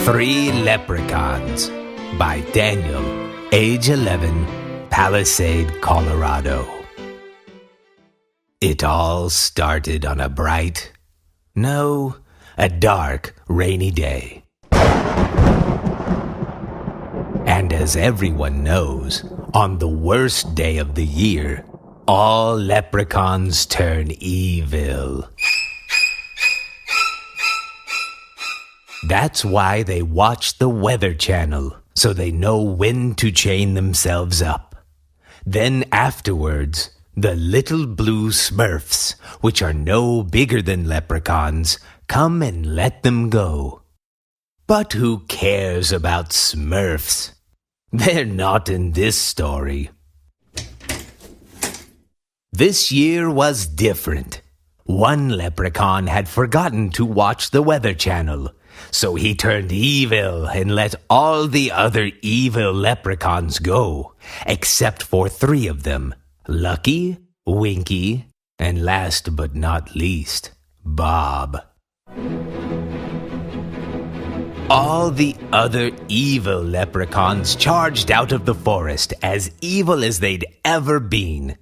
Three Leprechauns by Daniel, age 11, Palisade, Colorado. It all started on a bright, no, a dark, rainy day. And as everyone knows, on the worst day of the year, all leprechauns turn evil. That's why they watch the Weather Channel, so they know when to chain themselves up. Then afterwards, the little blue Smurfs, which are no bigger than leprechauns, come and let them go. But who cares about Smurfs? They're not in this story. This year was different. One leprechaun had forgotten to watch the Weather Channel, so he turned evil and let all the other evil leprechauns go, except for three of them, Lucky, Winky, and last but not least, Bob. All the other evil leprechauns charged out of the forest as evil as they'd ever been.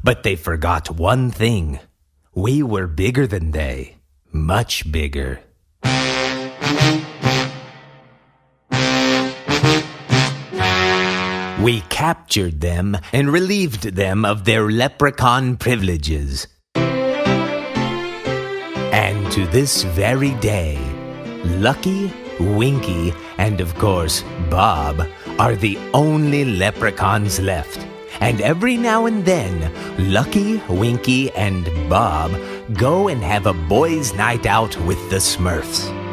But they forgot one thing. We were bigger than they, much bigger. We captured them and relieved them of their leprechaun privileges. And to this very day, Lucky, Winky, and of course Bob are the only leprechauns left. And every now and then, Lucky, Winky, and Bob go and have a boys' night out with the Smurfs.